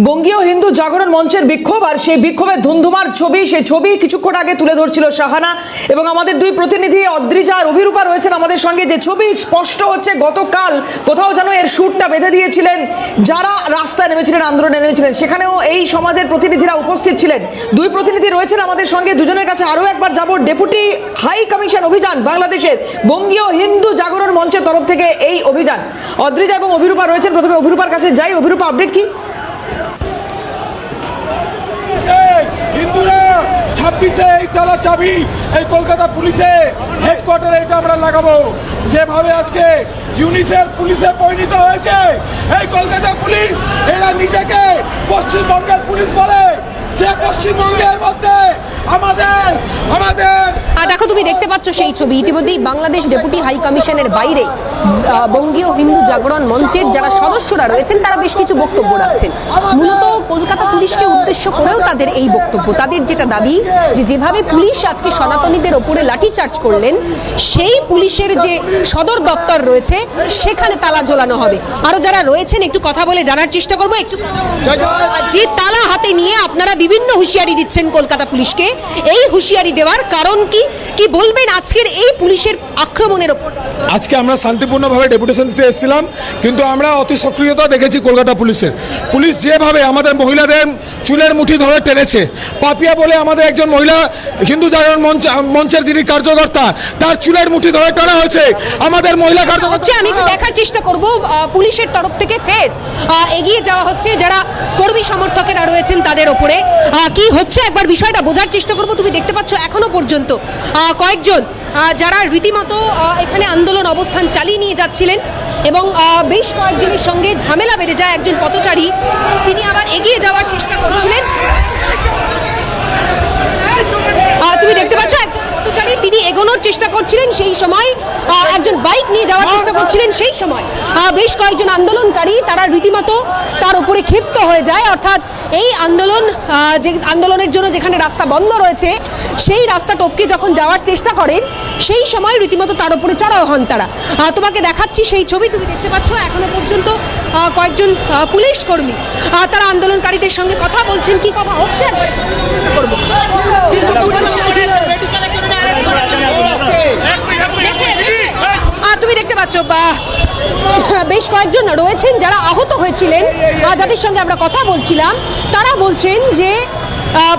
বঙ্গীয় হিন্দু জাগরণ মঞ্চের বিক্ষোভ আর সেই বিক্ষোভের ধুন্ধুমার ছবি, সেই ছবি কিছুক্ষণ আগে তুলে ধরছিল শাহানা এবং আমাদের দুই প্রতিনিধি অদ্রিজা আর অভিরূপা রয়েছেন আমাদের সঙ্গে। যে ছবি স্পষ্ট হচ্ছে, গতকাল কোথাও যেন এর সুরটা বেঁধে দিয়েছিলেন যারা রাস্তায় নেমেছিলেন, আন্দোলনে নেমেছিলেন, সেখানেও এই সমাজের প্রতিনিধিরা উপস্থিত ছিলেন। দুই প্রতিনিধি রয়েছেন আমাদের সঙ্গে, দুজনের কাছে আরও একবার যাব। ডেপুটি হাই কমিশন অভিযান বাংলাদেশের বঙ্গীয় হিন্দু জাগরণ মঞ্চের তরফ থেকে এই অভিযান। অদ্রিজা এবং অভিরূপা রয়েছেন, প্রথমে অভিরূপার কাছে যাই। অভিরূপা, আপডেট কি? হিন্দুরা 26-এ এই তালা চাবি, এই কলকাতা পুলিশে হেডকোয়ার্টারে এটা আমরা লাগাবো। যেভাবে আজকে ইউনিসেফ পুলিশে পরিণত হয়েছে এই কলকাতা পুলিশ, এরা নিজেকে পশ্চিমবঙ্গের পুলিশ বলে, যে পশ্চিমবঙ্গের মধ্যে আমাদের দেখো, তুমি দেখতে পাচ্ছ সেই ছবি। ইতিমধ্যেই বাংলাদেশ ডেপুটি হাই কমিশনের বাইরে বঙ্গীয় হিন্দু জাগরণ মঞ্চের যারা সদস্যরা রয়েছেন তারা বেশ কিছু বক্তব্য রাখছেন। মূলত কলকাতা পুলিশকে উদ্দেশ্য করেও তাদের এই বক্তব্য। তাদের যেটা দাবি, যে যেভাবে পুলিশ আজকে সনাতনীদের ওপরে লাঠিচার্জ করলেন, সেই পুলিশের যে সদর দপ্তর রয়েছে সেখানে তালা ঝোলানো হবে। আরো যারা রয়েছেন একটু কথা বলে জানার চেষ্টা করবো। একটু যে তালা হাতে নিয়ে আপনারা বিভিন্ন হুঁশিয়ারি দিচ্ছেন কলকাতা পুলিশকে, এই হুঁশিয়ারি দেওয়ার কারণ কি কি বলবেন আজকের এই পুলিশের আক্রমণের ওপর? আজকে আমরা শান্তিপূর্ণভাবে ডেপুটেশন দিতে এসেছিলাম, কিন্তু আমরা অতি সক্রিয়তা দেখেছি কলকাতা পুলিশের। পুলিশ যেভাবে আমাদের মহিলাদের চুলের মুঠি ধরে টেনেছে, পাপিয়া বলে আমাদের একজন মহিলা হিন্দু জাগরণ মঞ্চের যিনি কার্যকর্তা, তার চুলের মুঠি ধরে টানা হয়েছে। আমাদের মহিলা কার্যকর্তা, আমি একটু দেখার চেষ্টা করব, পুলিশের তরফ থেকে ফের এগিয়ে যাওয়া হচ্ছে যারা কর্মী সমর্থকেরা রয়েছেন তাদের ওপরে। কি হচ্ছে একবার বিষয়টা বোঝার চেষ্টা করব। তুমি দেখতে পাচ্ছ এখনো পর্যন্ত কয়েকজন যারা রীতিমতো এখানে আন্দোলন অবস্থান চালিয়ে নিয়ে যাচ্ছিলেন এবং বেশ কয়েকজনের সঙ্গে ঝামেলা বেড়ে যায়। একজন পথচারী তিনি আবার এগিয়ে যাওয়ার চেষ্টা করছিলেন। তুমি দেখতে পাচ্ছ একজন পথচারী তিনি এগোনোর চেষ্টা করছিলেন, সেই সময় একজন বাইক নিয়ে যাওয়ার চেষ্টা করছিলেন। সেই সময় বেশ কয়েকজন আন্দোলনকারী তারা রীতিমতো তার উপরে ক্ষিপ্ত হয়ে যায়। অর্থাৎ এই যে আন্দোলনের জন্য যেখানে রাস্তা বন্ধ রয়েছে সেই রাস্তা টপকে যখন যাওয়ার চেষ্টা করেন, সেই সময় রীতিমতো তার উপরে চড়াও হন তারা। তোমাকে দেখাচ্ছি সেই ছবি, তুমি দেখতে পাচ্ছ এখনো পর্যন্ত কয়েকজন পুলিশ কর্মী তারা আন্দোলনকারীদের সঙ্গে কথা বলছেন। কি কথা হচ্ছে তুমি দেখতে পাচ্ছ। বেশ কয়েকজন রয়েছেন যারা আহত হয়েছিলেন, যাদের সঙ্গে আমরা কথা বলছিলাম। তারা বলছেন যে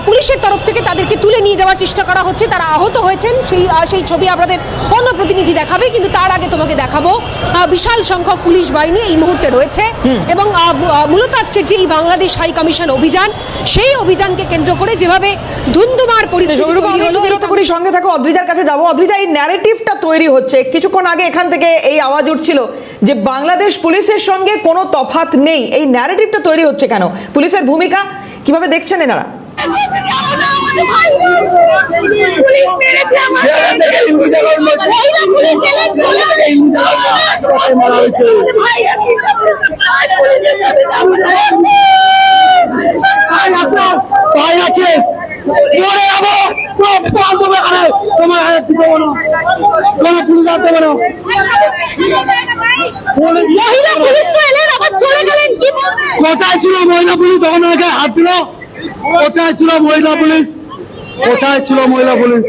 পুলিশের তরফ থেকে তাদেরকে তুলে নিয়ে যাওয়ার চেষ্টা করা হচ্ছে, তারা আহত হয়েছেন। সেই ছবি আপনাদের অন্য প্রতিনিধি দেখাবে, কিন্তু তার আগে তোমাকে দেখাবো বিশাল সংখ্যক পুলিশ বাহিনী এই মুহূর্তে রয়েছে এবং মূলত আজকের যে এই বাংলাদেশ হাই কমিশন অভিযান, সেই অভিযানকে কেন্দ্র করে যেভাবে ধুন্ধুমার পরিস্থিতি সঙ্গে থাকো। অদ্রিজার কাছে যাবো। অদ্রিজা, এই ন্যারেটিভটা তৈরি হচ্ছে, কিছুক্ষণ আগে এখান থেকে এই আওয়াজ উঠছিল যে বাংলাদেশ পুলিশের সঙ্গে কোনো তফাৎ নেই, এই ন্যারেটিভটা তৈরি হচ্ছে কেন? পুলিশের ভূমিকা কিভাবে দেখছেন এনারা? কোথায় ছিল মহিলা পুলিশ তখন? হাত দিল। কোথায় ছিল মহিলা পুলিশ? কোথায় ছিল মহিলা পুলিশ?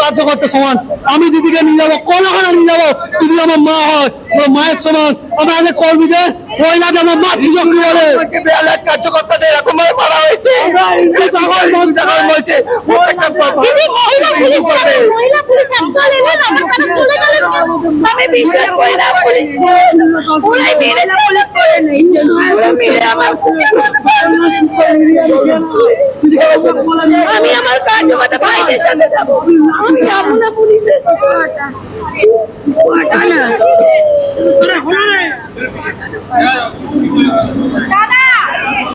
কার্যকর্তা সমান। আমি দিদিকে নিয়ে যাবো, কোনখানে নিয়ে যাবো? দিদি আমার মা হয়, মায়ের সমান। আমাদের কর্মীদের মহিলাদের আমার মাতৃশক্তি বলে। কার্যকর্তাদের এরকম ভাবে মারা হয়েছে। আমি আমার কার্যকর্তা ভাইদের সাথে যাবো, আমি যাবো না পুলিশের সাথে।